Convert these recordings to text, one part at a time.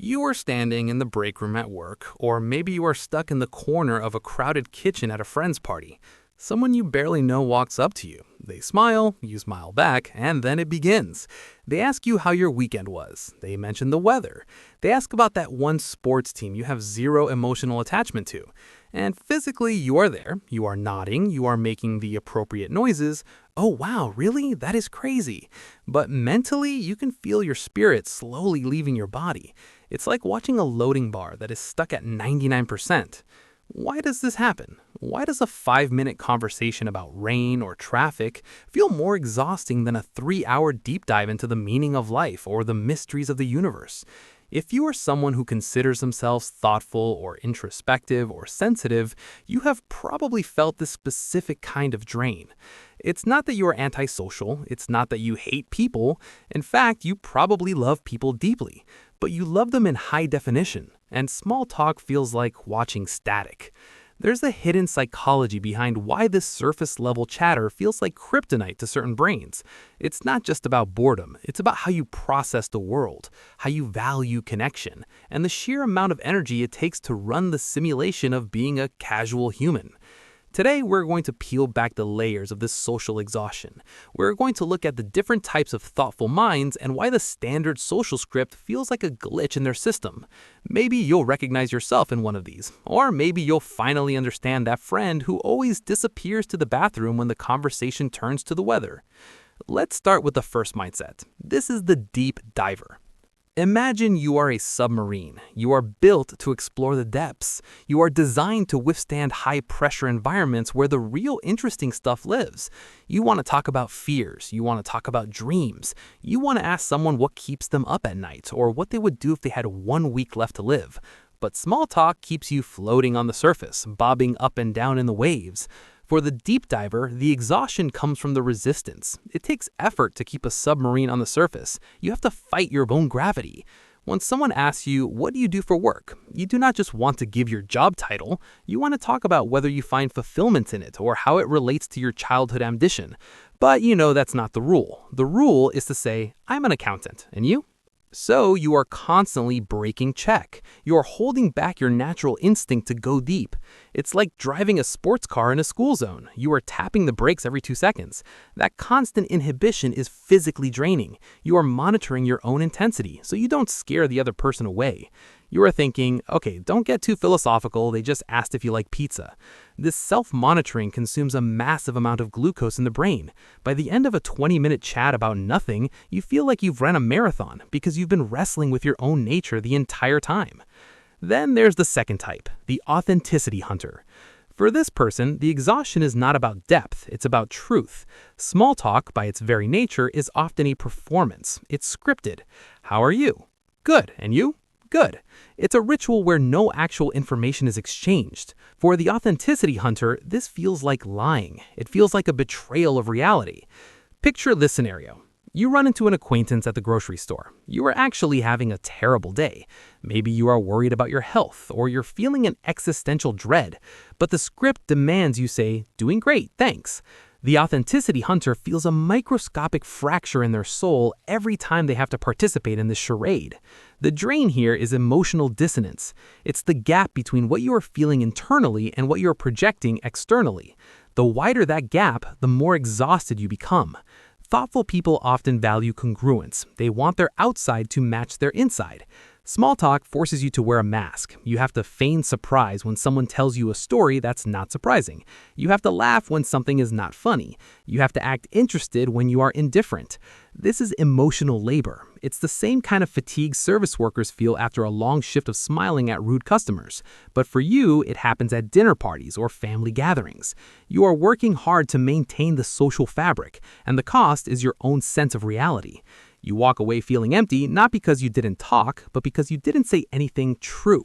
You are standing in the break room at work, or maybe you are stuck in the corner of a crowded kitchen at a friend's party. Someone you barely know walks up to you. They smile, you smile back, and then it begins. They ask you how your weekend was. They mention the weather. They ask about that one sports team you have zero emotional attachment to. And physically, you are there. You are nodding. You are making the appropriate noises. Oh, wow, really? That is crazy. But mentally, you can feel your spirit slowly leaving your body. It's like watching a loading bar that is stuck at 99%. Why does this happen? Why does a 5-minute conversation about rain or traffic feel more exhausting than a 3-hour deep dive into the meaning of life or the mysteries of the universe? If you are someone who considers themselves thoughtful or introspective or sensitive, you have probably felt this specific kind of drain. It's not that you are antisocial, it's not that you hate people. In fact, you probably love people deeply, but you love them in high definition, and small talk feels like watching static. There's a hidden psychology behind why this surface-level chatter feels like kryptonite to certain brains. It's not just about boredom, it's about how you process the world, how you value connection, and the sheer amount of energy it takes to run the simulation of being a casual human. Today, we're going to peel back the layers of this social exhaustion. We're going to look at the different types of thoughtful minds and why the standard social script feels like a glitch in their system. Maybe you'll recognize yourself in one of these, or maybe you'll finally understand that friend who always disappears to the bathroom when the conversation turns to the weather. Let's start with the first mindset. This is the deep diver. Imagine you are a submarine. You are built to explore the depths. You are designed to withstand high-pressure environments where the real interesting stuff lives. You want to talk about fears. You want to talk about dreams. You want to ask someone what keeps them up at night or what they would do if they had 1 week left to live. But small talk keeps you floating on the surface, bobbing up and down in the waves. For the deep diver, the exhaustion comes from the resistance. It takes effort to keep a submarine on the surface. You have to fight your own gravity. When someone asks you, what do you do for work? You do not just want to give your job title. You want to talk about whether you find fulfillment in it or how it relates to your childhood ambition. But you know that's not the rule. The rule is to say, I'm an accountant, and you? So you are constantly breaking check. You are holding back your natural instinct to go deep. It's like driving a sports car in a school zone. You are tapping the brakes every 2 seconds. That constant inhibition is physically draining. You are monitoring your own intensity, so you don't scare the other person away. You are thinking, okay, don't get too philosophical, they just asked if you like pizza. This self-monitoring consumes a massive amount of glucose in the brain. By the end of a 20-minute chat about nothing, you feel like you've ran a marathon because you've been wrestling with your own nature the entire time. Then there's the second type, the authenticity hunter. For this person, the exhaustion is not about depth, it's about truth. Small talk, by its very nature, is often a performance. It's scripted. How are you? Good. And you? Good. It's a ritual where no actual information is exchanged. For the authenticity hunter, this feels like lying. It feels like a betrayal of reality. Picture this scenario. You run into an acquaintance at the grocery store. You are actually having a terrible day. Maybe you are worried about your health, or you're feeling an existential dread. But the script demands you say, "Doing great, thanks." The authenticity hunter feels a microscopic fracture in their soul every time they have to participate in this charade. The drain here is emotional dissonance. It's the gap between what you are feeling internally and what you are projecting externally. The wider that gap, the more exhausted you become. Thoughtful people often value congruence. They want their outside to match their inside. Small talk forces you to wear a mask. You have to feign surprise when someone tells you a story that's not surprising. You have to laugh when something is not funny. You have to act interested when you are indifferent. This is emotional labor. It's the same kind of fatigue service workers feel after a long shift of smiling at rude customers. But for you, it happens at dinner parties or family gatherings. You are working hard to maintain the social fabric, and the cost is your own sense of reality. You walk away feeling empty, not because you didn't talk, but because you didn't say anything true.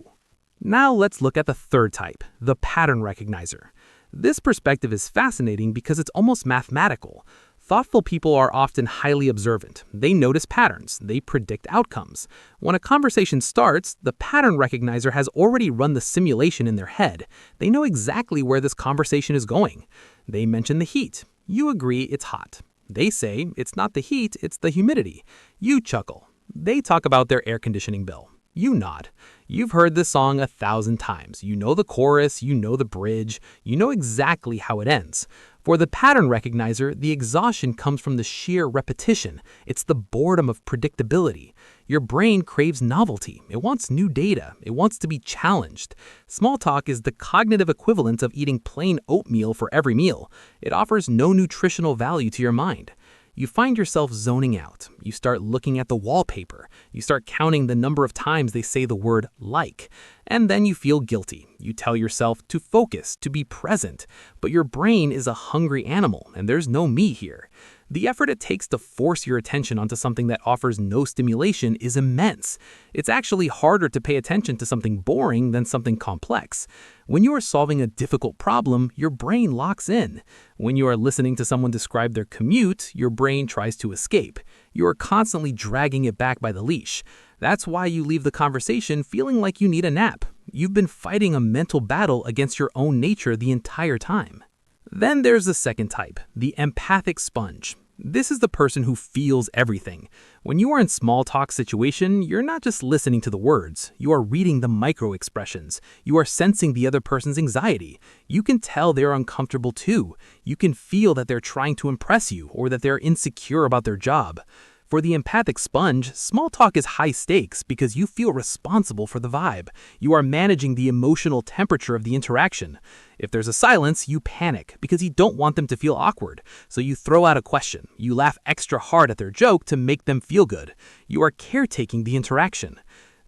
Now let's look at the third type, the pattern recognizer. This perspective is fascinating because it's almost mathematical. Thoughtful people are often highly observant. They notice patterns. They predict outcomes. When a conversation starts, the pattern recognizer has already run the simulation in their head. They know exactly where this conversation is going. They mention the heat. You agree it's hot. They say, it's not the heat, it's the humidity. You chuckle. They talk about their air conditioning bill. You nod. You've heard this song 1,000 times. You know the chorus, you know the bridge, you know exactly how it ends. For the pattern recognizer, the exhaustion comes from the sheer repetition. It's the boredom of predictability. Your brain craves novelty. It wants new data. It wants to be challenged. Small talk is the cognitive equivalent of eating plain oatmeal for every meal. It offers no nutritional value to your mind. You find yourself zoning out. You start looking at the wallpaper. You start counting the number of times they say the word like. And then you feel guilty. You tell yourself to focus, to be present. But your brain is a hungry animal, and there's no me here. The effort it takes to force your attention onto something that offers no stimulation is immense. It's actually harder to pay attention to something boring than something complex. When you are solving a difficult problem, your brain locks in. When you are listening to someone describe their commute, your brain tries to escape. You are constantly dragging it back by the leash. That's why you leave the conversation feeling like you need a nap. You've been fighting a mental battle against your own nature the entire time. Then there's the second type, the empathic sponge. This is the person who feels everything. When you are in small talk situation, you're not just listening to the words. You are reading the micro expressions. You are sensing the other person's anxiety. You can tell they're uncomfortable too. You can feel that they're trying to impress you or that they're insecure about their job. For the empathic sponge, small talk is high stakes because you feel responsible for the vibe. You are managing the emotional temperature of the interaction. If there's a silence, you panic because you don't want them to feel awkward. So you throw out a question. You laugh extra hard at their joke to make them feel good. You are caretaking the interaction.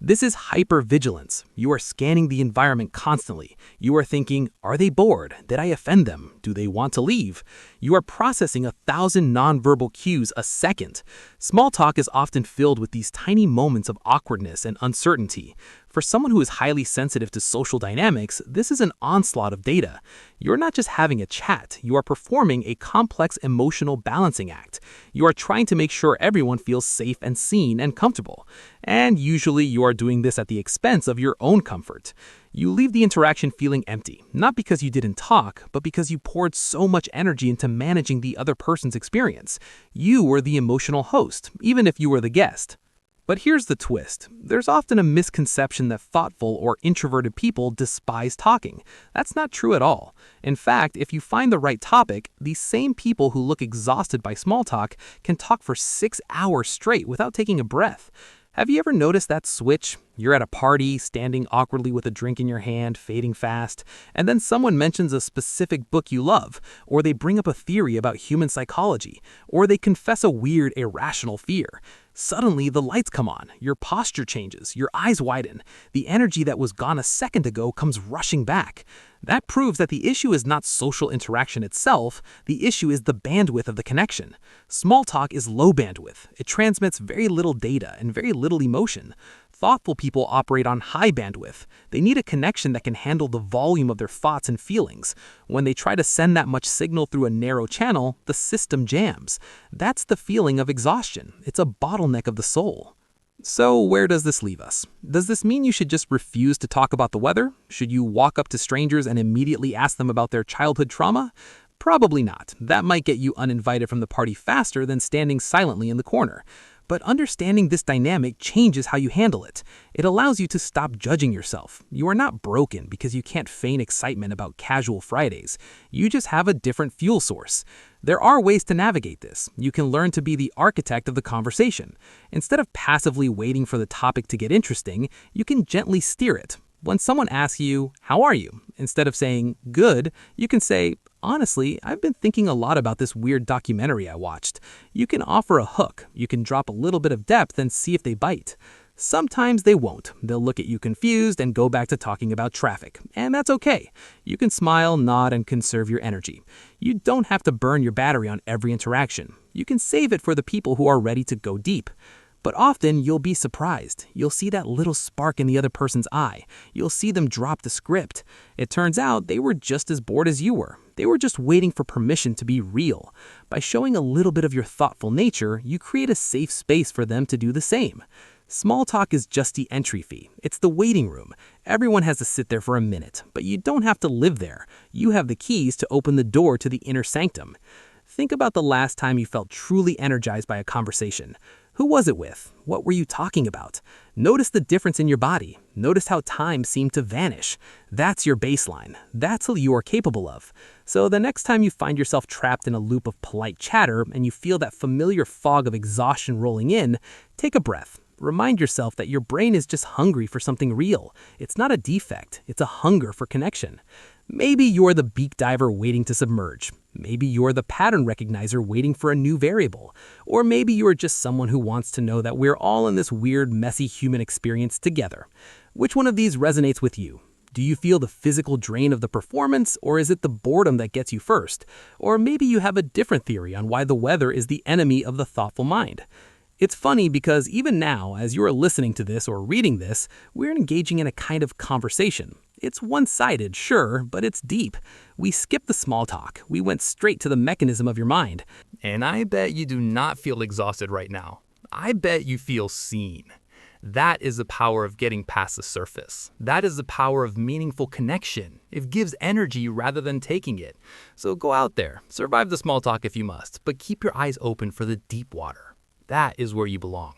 This is hypervigilance. You are scanning the environment constantly. You are thinking, are they bored? Did I offend them? Do they want to leave? You are processing 1,000 nonverbal cues a second. Small talk is often filled with these tiny moments of awkwardness and uncertainty. For someone who is highly sensitive to social dynamics, this is an onslaught of data. You're not just having a chat, you are performing a complex emotional balancing act. You are trying to make sure everyone feels safe and seen and comfortable. And usually you are doing this at the expense of your own comfort. You leave the interaction feeling empty, not because you didn't talk, but because you poured so much energy into managing the other person's experience. You were the emotional host, even if you were the guest. But here's the twist. There's often a misconception that thoughtful or introverted people despise talking. That's not true at all. In fact, if you find the right topic, these same people who look exhausted by small talk can talk for 6 hours straight without taking a breath. Have you ever noticed that switch? You're at a party, standing awkwardly with a drink in your hand, fading fast, and then someone mentions a specific book you love, or they bring up a theory about human psychology, or they confess a weird, irrational fear. Suddenly, the lights come on, your posture changes, your eyes widen. The energy that was gone a second ago comes rushing back. That proves that the issue is not social interaction itself, the issue is the bandwidth of the connection. Small talk is low bandwidth. It transmits very little data and very little emotion. Thoughtful people operate on high bandwidth. They need a connection that can handle the volume of their thoughts and feelings. When they try to send that much signal through a narrow channel, the system jams. That's the feeling of exhaustion. It's a bottleneck of the soul. So where does this leave us? Does this mean you should just refuse to talk about the weather? Should you walk up to strangers and immediately ask them about their childhood trauma? Probably not. That might get you uninvited from the party faster than standing silently in the corner. But understanding this dynamic changes how you handle it. It allows you to stop judging yourself. You are not broken because you can't feign excitement about casual Fridays. You just have a different fuel source. There are ways to navigate this. You can learn to be the architect of the conversation. Instead of passively waiting for the topic to get interesting, you can gently steer it. When someone asks you, "How are you?" instead of saying, "Good," you can say, "Honestly, I've been thinking a lot about this weird documentary I watched." You can offer a hook. You can drop a little bit of depth and see if they bite. Sometimes they won't. They'll look at you confused and go back to talking about traffic. And that's okay. You can smile, nod, and conserve your energy. You don't have to burn your battery on every interaction. You can save it for the people who are ready to go deep. But often you'll be surprised. You'll see that little spark in the other person's eye. You'll see them drop the script. It turns out they were just as bored as you were. They were just waiting for permission to be real. By showing a little bit of your thoughtful nature, you create a safe space for them to do the same. Small talk is just the entry fee. It's the waiting room. Everyone has to sit there for a minute, but you don't have to live there. You have the keys to open the door to the inner sanctum. Think about the last time you felt truly energized by a conversation. Who was it with? What were you talking about? Notice the difference in your body. Notice how time seemed to vanish. That's your baseline. That's what you are capable of. So the next time you find yourself trapped in a loop of polite chatter and you feel that familiar fog of exhaustion rolling in, take a breath. Remind yourself that your brain is just hungry for something real. It's not a defect, it's a hunger for connection. Maybe you're the beak diver waiting to submerge. Maybe you're the pattern recognizer waiting for a new variable. Or maybe you're just someone who wants to know that we're all in this weird, messy human experience together. Which one of these resonates with you? Do you feel the physical drain of the performance, or is it the boredom that gets you first? Or maybe you have a different theory on why the weather is the enemy of the thoughtful mind. It's funny because even now, as you are listening to this or reading this, we're engaging in a kind of conversation. It's one-sided, sure, but it's deep. We skipped the small talk. We went straight to the mechanism of your mind. And I bet you do not feel exhausted right now. I bet you feel seen. That is the power of getting past the surface. That is the power of meaningful connection. It gives energy rather than taking it. So go out there, survive the small talk if you must, but keep your eyes open for the deep water. That is where you belong.